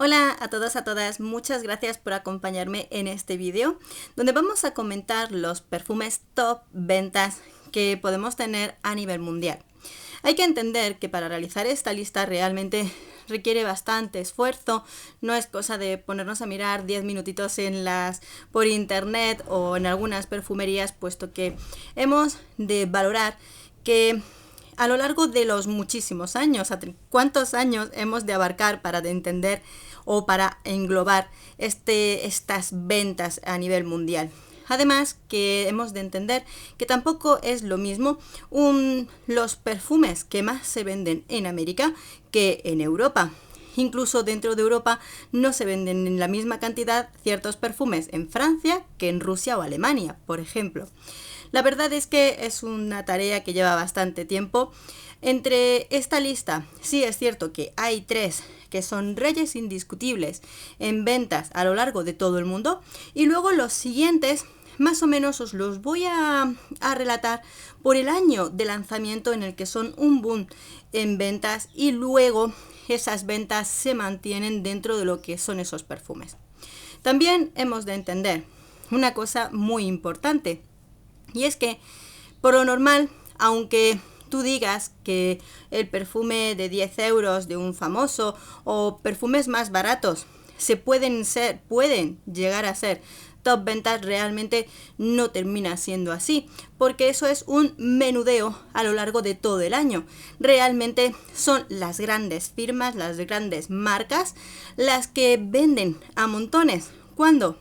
Hola a todos, a todas, muchas gracias por acompañarme en este vídeo donde vamos a comentar los perfumes top ventas que podemos tener a nivel mundial. Hay que entender que para realizar esta lista realmente requiere bastante esfuerzo, no es cosa de ponernos a mirar 10 minutitos por internet o en algunas perfumerías, puesto que hemos de valorar que a lo largo de los muchísimos años, ¿cuántos años hemos de abarcar para entender o para englobar estas ventas a nivel mundial? Además, que hemos de entender que tampoco es lo mismo los perfumes que más se venden en América que en Europa. Incluso dentro de Europa no se venden en la misma cantidad ciertos perfumes en Francia que en Rusia o Alemania, por ejemplo. La verdad es que es una tarea que lleva bastante tiempo. Entre esta lista, sí es cierto que hay 3 que son reyes indiscutibles en ventas a lo largo de todo el mundo, y luego los siguientes más o menos os los voy a relatar por el año de lanzamiento en el que son un boom en ventas y luego esas ventas se mantienen dentro de lo que son esos perfumes. También hemos de entender una cosa muy importante, y es que, por lo normal, aunque tú digas que el perfume de 10 euros de un famoso o perfumes más baratos pueden llegar a ser top ventas, realmente no termina siendo así, porque eso es un menudeo a lo largo de todo el año. Realmente son las grandes firmas, las grandes marcas, las que venden a montones. ¿Cuándo?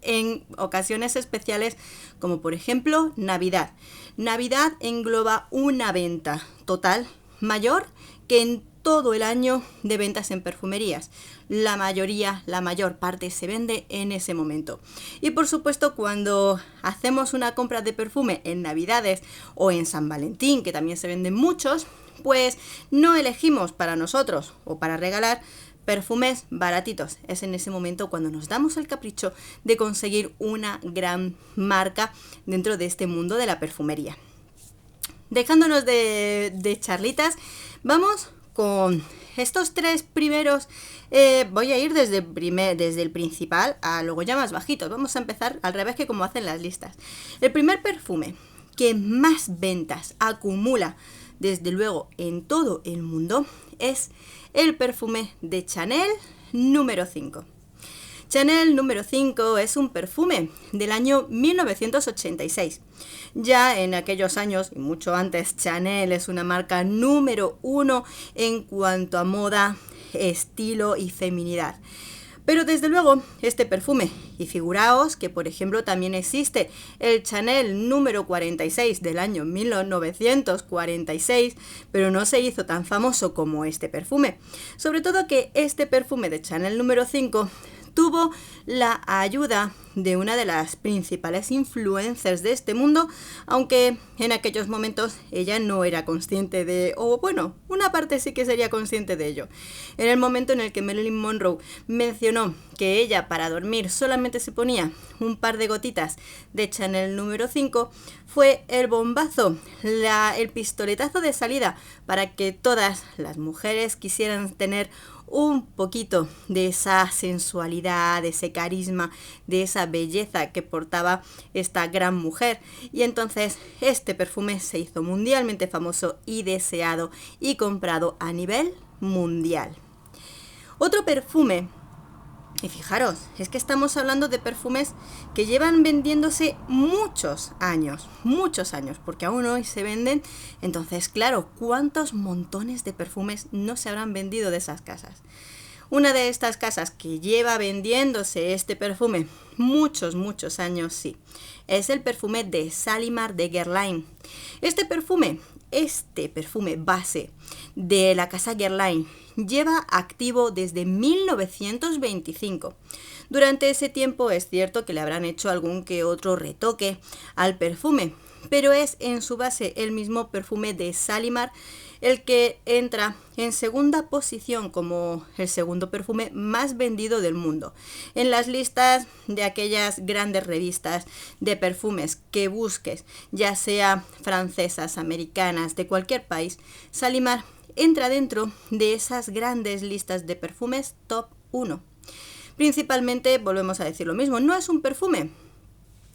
En ocasiones especiales, como por ejemplo Navidad. Navidad engloba una venta total mayor que en todo el año de ventas en perfumerías. La mayor parte se vende en ese momento. Y por supuesto, cuando hacemos una compra de perfume en Navidades o en San Valentín, que también se venden muchos, pues no elegimos para nosotros o para regalar perfumes baratitos. Es en ese momento cuando nos damos el capricho de conseguir una gran marca dentro de este mundo de la perfumería. Dejándonos de charlitas, vamos con estos 3 primeros. Voy a ir desde el principal a luego ya más bajitos. Vamos a empezar al revés que como hacen las listas. El primer perfume que más ventas acumula, desde luego, en todo el mundo, es el perfume de Chanel número 5. Chanel número 5 es un perfume del año 1986. Ya en aquellos años, y mucho antes, Chanel es una marca número 1 en cuanto a moda, estilo y feminidad. Pero desde luego, este perfume, y figuraos que por ejemplo también existe el Chanel número 46 del año 1946, pero no se hizo tan famoso como este perfume. Sobre todo que este perfume de Chanel número 5 tuvo la ayuda de una de las principales influencers de este mundo, aunque en aquellos momentos ella no era consciente una parte sí que sería consciente de ello. En el momento en el que Marilyn Monroe mencionó que ella para dormir solamente se ponía un par de gotitas de Chanel número 5, fue el bombazo, el pistoletazo de salida para que todas las mujeres quisieran tener un poquito de esa sensualidad, de ese carisma, de esa belleza que portaba esta gran mujer. Y entonces este perfume se hizo mundialmente famoso y deseado y comprado a nivel mundial. Otro perfume, y fijaros, es que estamos hablando de perfumes que llevan vendiéndose muchos años, porque aún hoy se venden. Entonces, claro, ¿cuántos montones de perfumes no se habrán vendido de esas casas? Una de estas casas que lleva vendiéndose este perfume muchos años, sí, es el perfume de Shalimar de Guerlain. Este perfume base de la casa Guerlain lleva activo desde 1925. Durante ese tiempo es cierto que le habrán hecho algún que otro retoque al perfume, pero es en su base el mismo perfume de Shalimar el que entra en segunda posición como el segundo perfume más vendido del mundo. En las listas de aquellas grandes revistas de perfumes que busques, ya sea francesas, americanas, de cualquier país, Shalimar entra dentro de esas grandes listas de perfumes top 1. Principalmente, volvemos a decir lo mismo, no es un perfume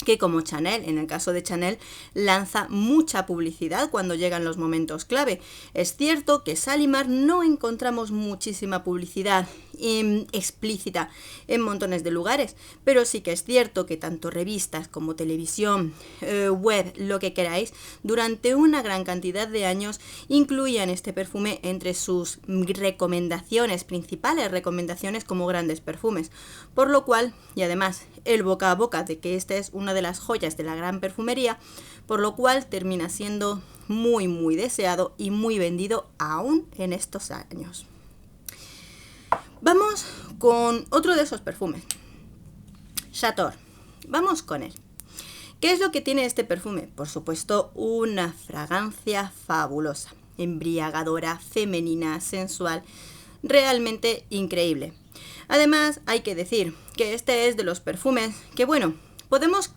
que como Chanel, en el caso de Chanel, lanza mucha publicidad cuando llegan los momentos clave. Es cierto que Shalimar no encontramos muchísima publicidad explícita en montones de lugares, pero sí que es cierto que tanto revistas como televisión, web, lo que queráis, durante una gran cantidad de años incluían este perfume entre sus recomendaciones, principales recomendaciones como grandes perfumes, por lo cual, y además el boca a boca de que esta es una de las joyas de la gran perfumería, por lo cual termina siendo muy deseado y muy vendido aún en estos años. Vamos con otro de esos perfumes, J'adore. Vamos con él. ¿Qué es lo que tiene este perfume? Por supuesto, una fragancia fabulosa, embriagadora, femenina, sensual, realmente increíble. Además, hay que decir que este es de los perfumes que, bueno, podemos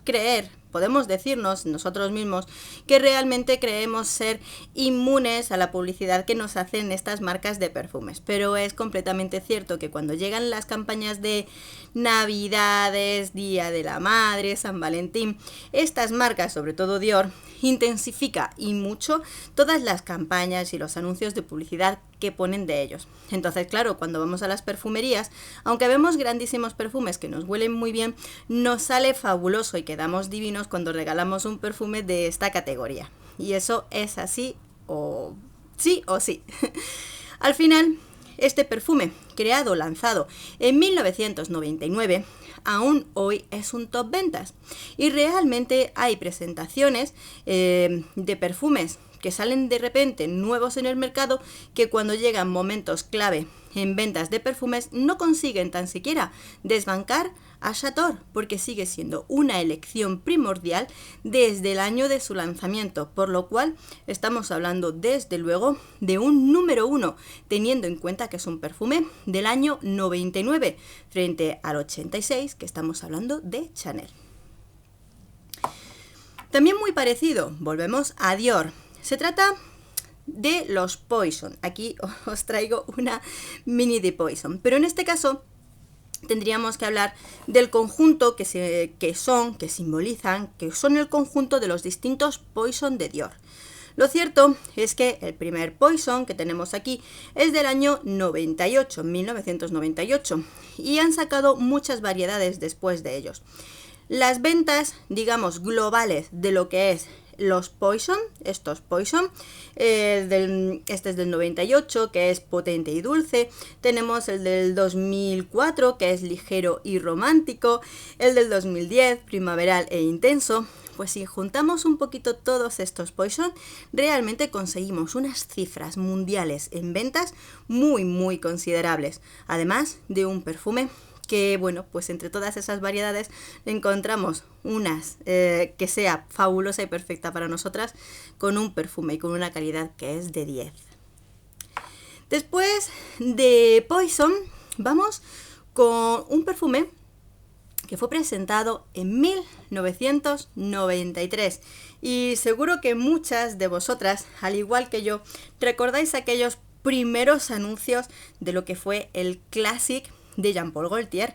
decirnos nosotros mismos que realmente creemos ser inmunes a la publicidad que nos hacen estas marcas de perfumes. Pero es completamente cierto que cuando llegan las campañas de Navidades, Día de la Madre, San Valentín, estas marcas, sobre todo Dior, intensifica y mucho todas las campañas y los anuncios de publicidad que ponen de ellos. Entonces, claro, cuando vamos a las perfumerías, aunque vemos grandísimos perfumes que nos huelen muy bien, nos sale fabuloso y quedamos divinos cuando regalamos un perfume de esta categoría. Y eso es así o sí o sí. Al final, este perfume, lanzado en 1999, aún hoy es un top ventas. Y realmente hay presentaciones de perfumes que salen de repente nuevos en el mercado que cuando llegan momentos clave en ventas de perfumes no consiguen tan siquiera desbancar a J'adore, porque sigue siendo una elección primordial desde el año de su lanzamiento, por lo cual estamos hablando desde luego de un número 1, teniendo en cuenta que es un perfume del año 99 frente al 86 que estamos hablando de Chanel. También muy parecido, volvemos a Dior. Se trata de los Poison. Aquí os traigo una mini de Poison, pero en este caso tendríamos que hablar del conjunto que simbolizan, que son el conjunto de los distintos Poison de Dior. Lo cierto es que el primer Poison que tenemos aquí es del año 98, 1998, y han sacado muchas variedades después de ellos. Las ventas, digamos, globales de lo que es los Poison, estos Poison, este es del 98, que es potente y dulce. Tenemos el del 2004, que es ligero y romántico. El del 2010, primaveral e intenso. Pues si juntamos un poquito todos estos Poison, realmente conseguimos unas cifras mundiales en ventas muy considerables. Además de un perfume que, bueno, pues entre todas esas variedades encontramos unas que sea fabulosa y perfecta para nosotras, con un perfume y con una calidad que es de 10. Después de Poison, vamos con un perfume que fue presentado en 1993 y seguro que muchas de vosotras, al igual que yo, recordáis aquellos primeros anuncios de lo que fue el Classic de Jean Paul Gaultier.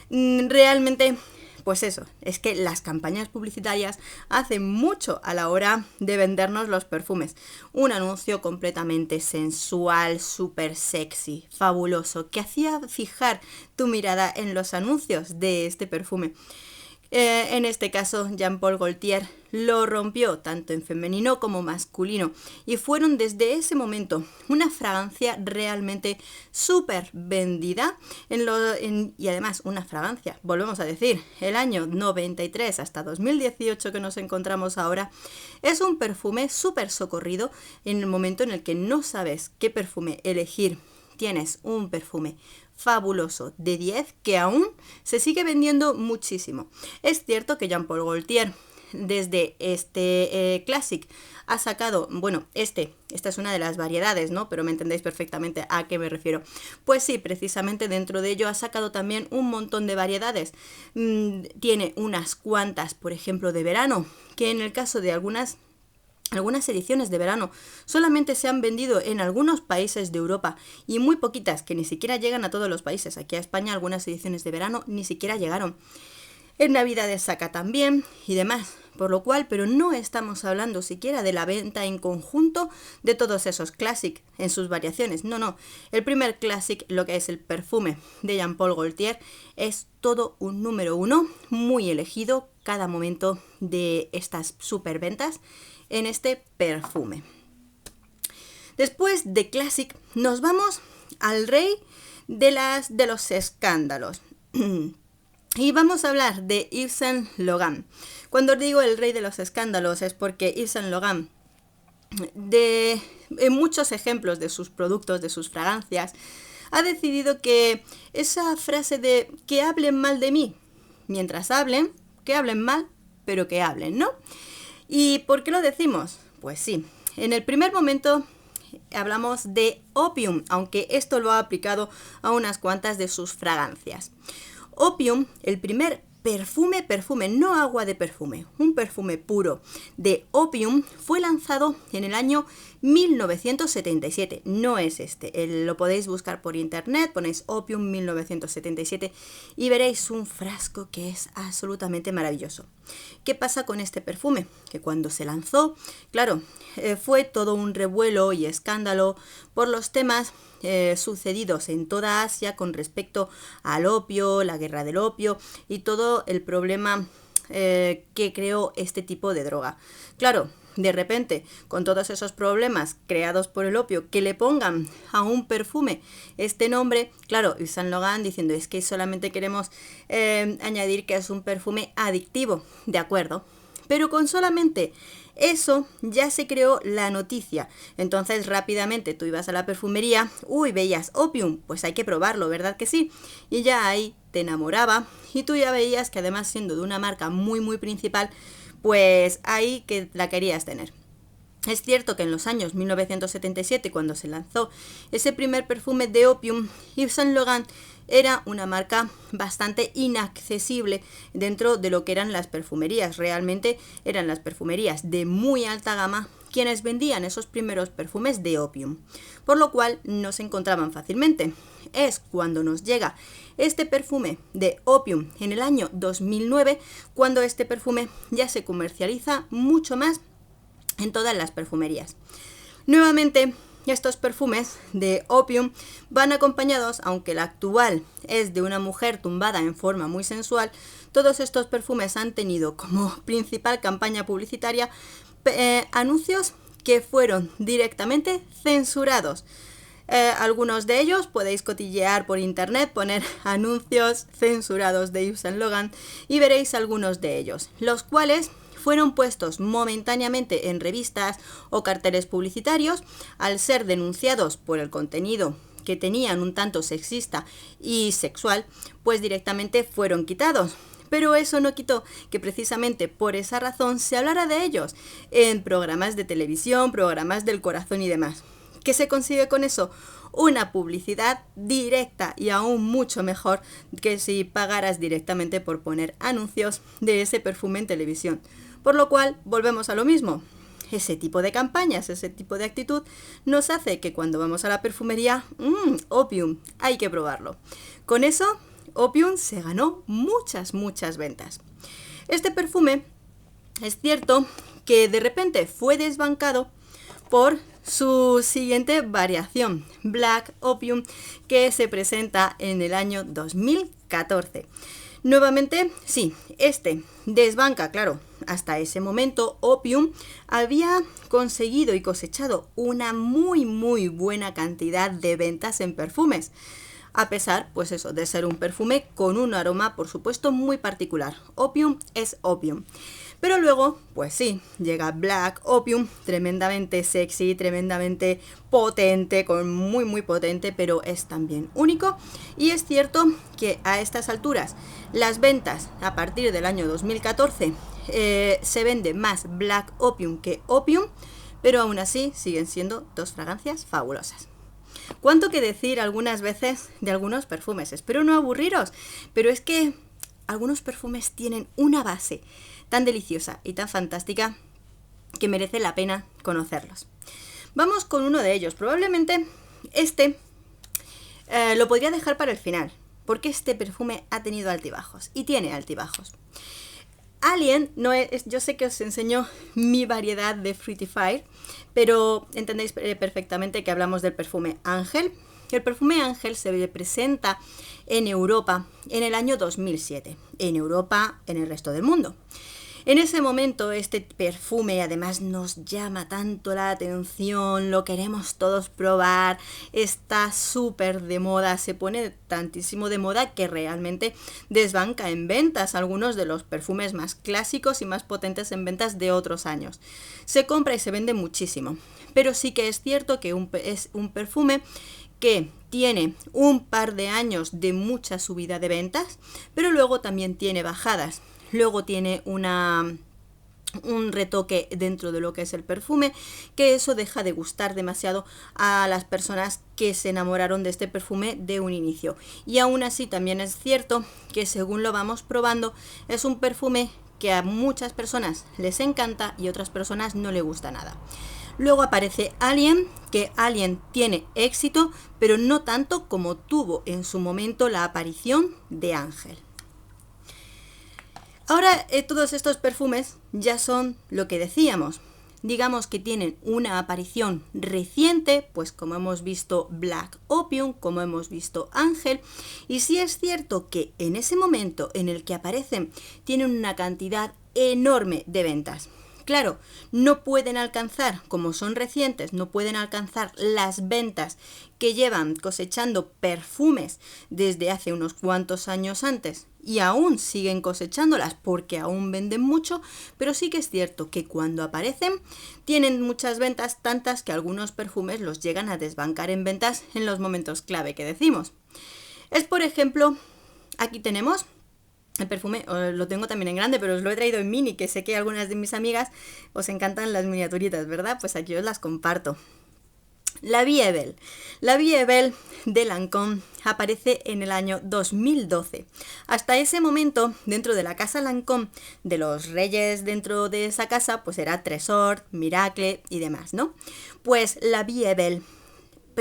Realmente, pues eso, es que las campañas publicitarias hacen mucho a la hora de vendernos los perfumes. Un anuncio completamente sensual, súper sexy, fabuloso, que hacía fijar tu mirada en los anuncios de este perfume. En este caso, Jean Paul Gaultier lo rompió tanto en femenino como masculino y fueron desde ese momento una fragancia realmente súper vendida y además una fragancia, volvemos a decir, el año 93 hasta 2018 que nos encontramos ahora, es un perfume súper socorrido en el momento en el que no sabes qué perfume elegir. Tienes un perfume fabuloso de 10 que aún se sigue vendiendo muchísimo. Es cierto que Jean Paul Gaultier desde este Classic ha sacado, bueno, esta es una de las variedades, ¿no? Pero me entendéis perfectamente a qué me refiero. Pues sí, precisamente dentro de ello ha sacado también un montón de variedades. Tiene unas cuantas, por ejemplo, de verano, que en el caso de algunas Algunas ediciones de verano solamente se han vendido en algunos países de Europa y muy poquitas que ni siquiera llegan a todos los países. Aquí a España algunas ediciones de verano ni siquiera llegaron. En Navidades saca también y demás. Por lo cual, pero no estamos hablando siquiera de la venta en conjunto de todos esos Classic en sus variaciones. No. El primer Classic, lo que es el perfume de Jean Paul Gaultier, es todo un número 1, muy elegido cada momento de estas superventas en este perfume. Después de Classic nos vamos al rey de los escándalos. Y vamos a hablar de Yves Saint Laurent. Cuando digo el rey de los escándalos es porque Yves Saint Laurent, en muchos ejemplos de sus productos, de sus fragancias, ha decidido que esa frase de que hablen mal de mí, mientras hablen, que hablen mal, pero que hablen, ¿no? ¿Y por qué lo decimos? Pues sí, en el primer momento hablamos de Opium, aunque esto lo ha aplicado a unas cuantas de sus fragancias. Opium, el primer perfume, no agua de perfume, un perfume puro de Opium fue lanzado en el año 1977, no es este, lo podéis buscar por internet, ponéis Opium 1977 y veréis un frasco que es absolutamente maravilloso. ¿Qué pasa con este perfume? Que cuando se lanzó, claro, fue todo un revuelo y escándalo por los temas sucedidos en toda Asia con respecto al opio, la guerra del opio y todo el problema que creó este tipo de droga. Claro, de repente, con todos esos problemas creados por el opio, que le pongan a un perfume este nombre, claro, Yves Saint Laurent diciendo es que solamente queremos añadir que es un perfume adictivo, de acuerdo, pero con solamente eso ya se creó la noticia. Entonces rápidamente tú ibas a la perfumería, veías Opium, pues hay que probarlo, ¿verdad que sí? Y ya ahí te enamoraba y tú ya veías que además siendo de una marca muy muy principal, pues ahí que la querías tener. Es cierto que en los años 1977, cuando se lanzó ese primer perfume de Opium, Yves Saint Laurent era una marca bastante inaccesible dentro de lo que eran las perfumerías. Realmente eran las perfumerías de muy alta gama quienes vendían esos primeros perfumes de Opium, por lo cual no se encontraban fácilmente. Es cuando nos llega este perfume de Opium en el año 2009, cuando este perfume ya se comercializa mucho más en todas las perfumerías. Nuevamente, estos perfumes de Opium van acompañados, aunque el actual es de una mujer tumbada en forma muy sensual, todos estos perfumes han tenido como principal campaña publicitaria anuncios que fueron directamente censurados. Algunos de ellos podéis cotillear por internet, poner anuncios censurados de Yves Saint Laurent y veréis algunos de ellos, los cuales fueron puestos momentáneamente en revistas o carteles publicitarios al ser denunciados por el contenido que tenían un tanto sexista y sexual, pues directamente fueron quitados. Pero eso no quitó que precisamente por esa razón se hablara de ellos en programas de televisión, programas del corazón y demás. ¿Qué se consigue con eso? Una publicidad directa y aún mucho mejor que si pagaras directamente por poner anuncios de ese perfume en televisión. Por lo cual, volvemos a lo mismo. Ese tipo de campañas, ese tipo de actitud nos hace que cuando vamos a la perfumería, Opium, hay que probarlo. Con eso, Opium se ganó muchas ventas. Este perfume, es cierto que de repente fue desbancado por su siguiente variación, Black Opium, que se presenta en el año 2014. Nuevamente, sí, este desbanca, claro, hasta ese momento Opium había conseguido y cosechado una muy buena cantidad de ventas en perfumes, a pesar, pues eso, de ser un perfume con un aroma, por supuesto, muy particular. Opium es Opium. Pero luego, pues sí, llega Black Opium, tremendamente sexy, tremendamente potente, muy potente, pero es también único. Y es cierto que a estas alturas, las ventas a partir del año 2014 se vende más Black Opium que Opium, pero aún así siguen siendo dos fragancias fabulosas. Cuánto que decir algunas veces de algunos perfumes, espero no aburriros, pero es que algunos perfumes tienen una base tan deliciosa y tan fantástica que merece la pena conocerlos. Vamos con uno de ellos. Probablemente este lo podría dejar para el final, porque este perfume ha tenido altibajos y tiene altibajos. Alien, yo sé que os enseño mi variedad de Fruity Fire, pero entendéis perfectamente que hablamos del perfume Ángel. El perfume Ángel se presenta en Europa en el año 2007, en Europa, en el resto del mundo. En ese momento este perfume además nos llama tanto la atención, lo queremos todos probar, está súper de moda, se pone tantísimo de moda que realmente desbanca en ventas algunos de los perfumes más clásicos y más potentes en ventas de otros años. Se compra y se vende muchísimo, pero sí que es cierto que es un perfume que tiene un par de años de mucha subida de ventas, pero luego también tiene bajadas. Luego tiene un retoque dentro de lo que es el perfume, que eso deja de gustar demasiado a las personas que se enamoraron de este perfume de un inicio. Y aún así también es cierto que según lo vamos probando, es un perfume que a muchas personas les encanta y a otras personas no le gusta nada. Luego aparece Alien, que Alien tiene éxito, pero no tanto como tuvo en su momento la aparición de Ángel. Ahora todos estos perfumes ya son lo que decíamos. Digamos que tienen una aparición reciente, pues como hemos visto Black Opium, como hemos visto Ángel, y sí es cierto que en ese momento en el que aparecen tienen una cantidad enorme de ventas. Claro, no pueden alcanzar, como son recientes, no pueden alcanzar las ventas que llevan cosechando perfumes desde hace unos cuantos años antes y aún siguen cosechándolas porque aún venden mucho, pero sí que es cierto que cuando aparecen tienen muchas ventas, tantas que algunos perfumes los llegan a desbancar en ventas en los momentos clave que decimos. Es por ejemplo, aquí tenemos el perfume, lo tengo también en grande, pero os lo he traído en mini, que sé que a algunas de mis amigas os encantan las miniaturitas, ¿verdad? Pues aquí os las comparto. La Vie Belle. La Vie Belle de Lancôme aparece en el año 2012. Hasta ese momento, dentro de la casa Lancôme, de los reyes dentro de esa casa, pues era Tresor, Miracle y demás, ¿no? Pues la Vie Belle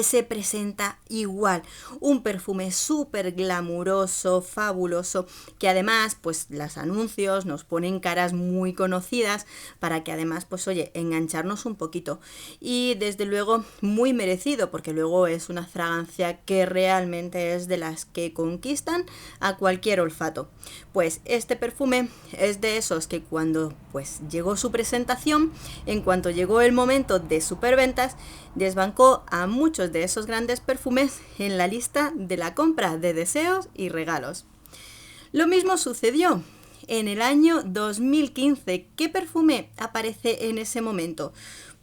se presenta igual, un perfume súper glamuroso, fabuloso, que además pues los anuncios nos ponen caras muy conocidas para que además pues oye, engancharnos un poquito, y desde luego muy merecido, porque luego es una fragancia que realmente es de las que conquistan a cualquier olfato. Pues este perfume es de esos que cuando pues llegó su presentación, en cuanto llegó el momento de superventas, desbancó a muchos de esos grandes perfumes en la lista de la compra de deseos y regalos. Lo mismo sucedió en el año 2015. ¿Qué perfume aparece en ese momento?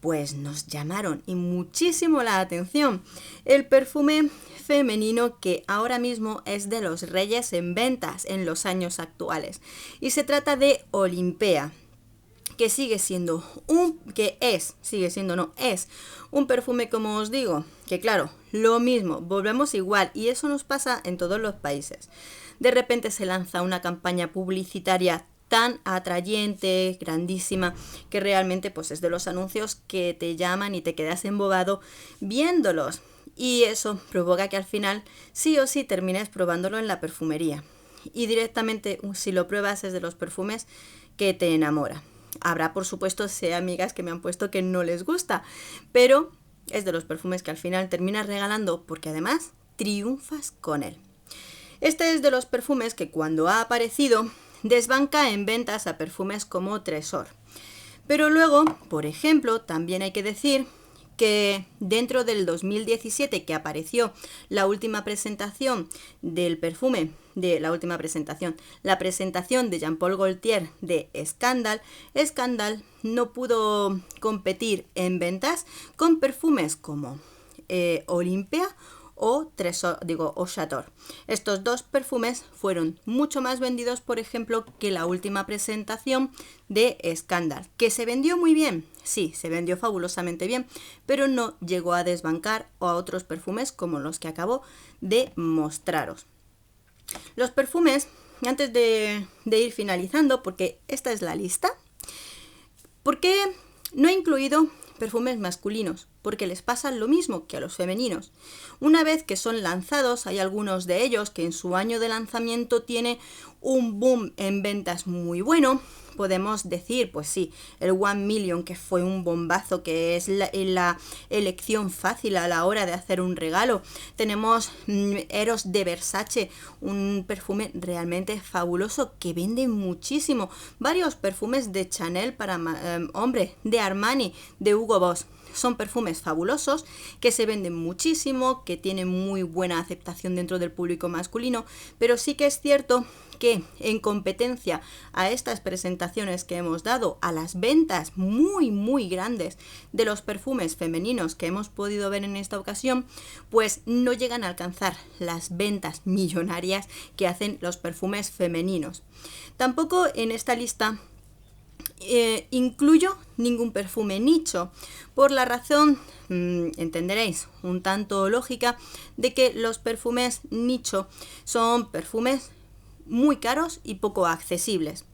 Pues nos llamaron y muchísimo la atención. El perfume femenino que ahora mismo es de los reyes en ventas en los años actuales. Y se trata de Olympea, que es un perfume, como os digo, que claro, lo mismo, volvemos igual, y eso nos pasa en todos los países. De repente se lanza una campaña publicitaria tan atrayente, grandísima, que realmente pues es de los anuncios que te llaman y te quedas embobado viéndolos. Y eso provoca que al final sí o sí termines probándolo en la perfumería. Y directamente, si lo pruebas, es de los perfumes que te enamora. Habrá, por supuesto, amigas que me han puesto que no les gusta, pero es de los perfumes que al final terminas regalando porque además triunfas con él. Este es de los perfumes que cuando ha aparecido desbanca en ventas a perfumes como Tresor. Pero luego, por ejemplo, también hay que decir que dentro del 2017, que apareció la última presentación del perfume, la presentación de Jean Paul Gaultier de Scandal no pudo competir en ventas con perfumes como Olympea o Chateau. Estos dos perfumes fueron mucho más vendidos, por ejemplo, que la última presentación de Scandal, que se vendió muy bien, sí, se vendió fabulosamente bien, pero no llegó a desbancar a otros perfumes como los que acabo de mostraros. Los perfumes, antes de ir finalizando, porque esta es la lista, ¿por qué No he incluido perfumes masculinos, porque les pasa lo mismo que a los femeninos. Una vez que son lanzados, hay algunos de ellos que en su año de lanzamiento tiene un boom en ventas muy bueno. Podemos decir, pues sí, el 1 Million, que fue un bombazo, que es la elección fácil a la hora de hacer un regalo. Tenemos Eros de Versace, un perfume realmente fabuloso que vende muchísimo. Varios perfumes de Chanel para hombre, de Armani, de Hugo Boss. Son perfumes fabulosos que se venden muchísimo, que tienen muy buena aceptación dentro del público masculino, pero sí que es cierto que en competencia a estas presentaciones que hemos dado, a las ventas muy grandes de los perfumes femeninos que hemos podido ver en esta ocasión, pues no llegan a alcanzar las ventas millonarias que hacen los perfumes femeninos. Tampoco en esta lista incluyo ningún perfume nicho, por la razón, entenderéis, un tanto lógica, de que los perfumes nicho son perfumes muy caros y poco accesibles.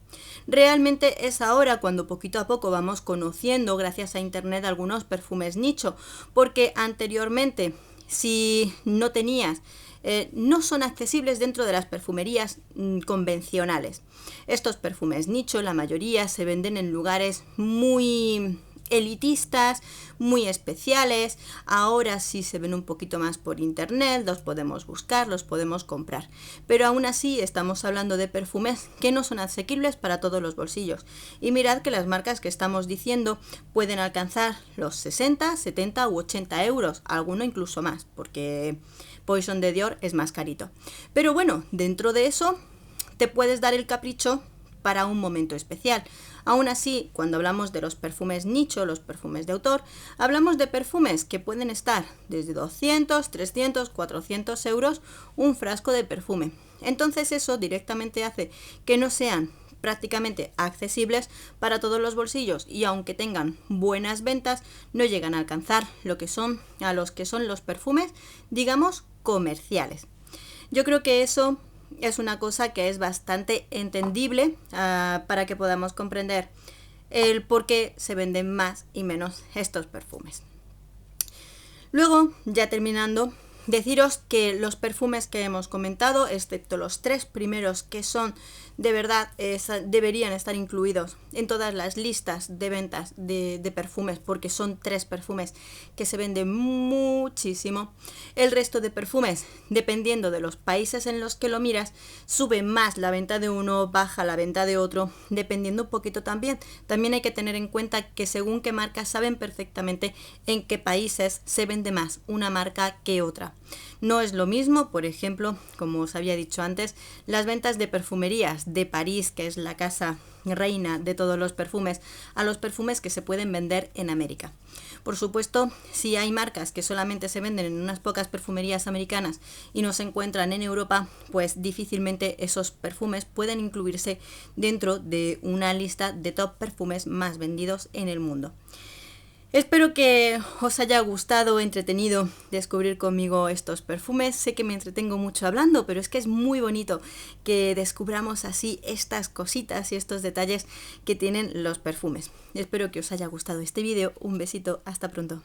Realmente es ahora cuando poquito a poco vamos conociendo, gracias a internet, algunos perfumes nicho, porque anteriormente, si no tenías, no son accesibles dentro de las perfumerías convencionales. Estos perfumes nicho, la mayoría, se venden en lugares muy elitistas, muy especiales. Ahora sí se ven un poquito más por internet, los podemos buscar, los podemos comprar, pero aún así estamos hablando de perfumes que no son asequibles para todos los bolsillos. Y mirad que las marcas que estamos diciendo pueden alcanzar los 60, 70 u 80 euros, alguno incluso más, porque Poison de Dior es más carito. Pero bueno, dentro de eso te puedes dar el capricho para un momento especial. Aún así, cuando hablamos de los perfumes nicho, los perfumes de autor, hablamos de perfumes que pueden estar desde 200, 300, 400 euros un frasco de perfume. Entonces eso directamente hace que no sean prácticamente accesibles para todos los bolsillos, y aunque tengan buenas ventas, no llegan a alcanzar a los que son los perfumes, digamos, comerciales. Yo creo que eso es una cosa que es bastante entendible para que podamos comprender el por qué se venden más y menos estos perfumes. Luego, ya terminando, deciros que los perfumes que hemos comentado, excepto los 3 primeros que son de verdad, deberían estar incluidos en todas las listas de ventas de perfumes, porque son 3 perfumes que se venden muchísimo. El resto de perfumes, dependiendo de los países en los que lo miras, sube más la venta de uno, baja la venta de otro, dependiendo un poquito también. También hay que tener en cuenta que según qué marcas saben perfectamente en qué países se vende más una marca que otra. No es lo mismo, por ejemplo, como os había dicho antes, las ventas de perfumerías de París, que es la casa reina de todos los perfumes, a los perfumes que se pueden vender en América. Por supuesto, si hay marcas que solamente se venden en unas pocas perfumerías americanas y no se encuentran en Europa, pues difícilmente esos perfumes pueden incluirse dentro de una lista de top perfumes más vendidos en el mundo. Espero que os haya gustado, entretenido descubrir conmigo estos perfumes. Sé que me entretengo mucho hablando, pero es que es muy bonito que descubramos así estas cositas y estos detalles que tienen los perfumes. Espero que os haya gustado este vídeo. Un besito, hasta pronto.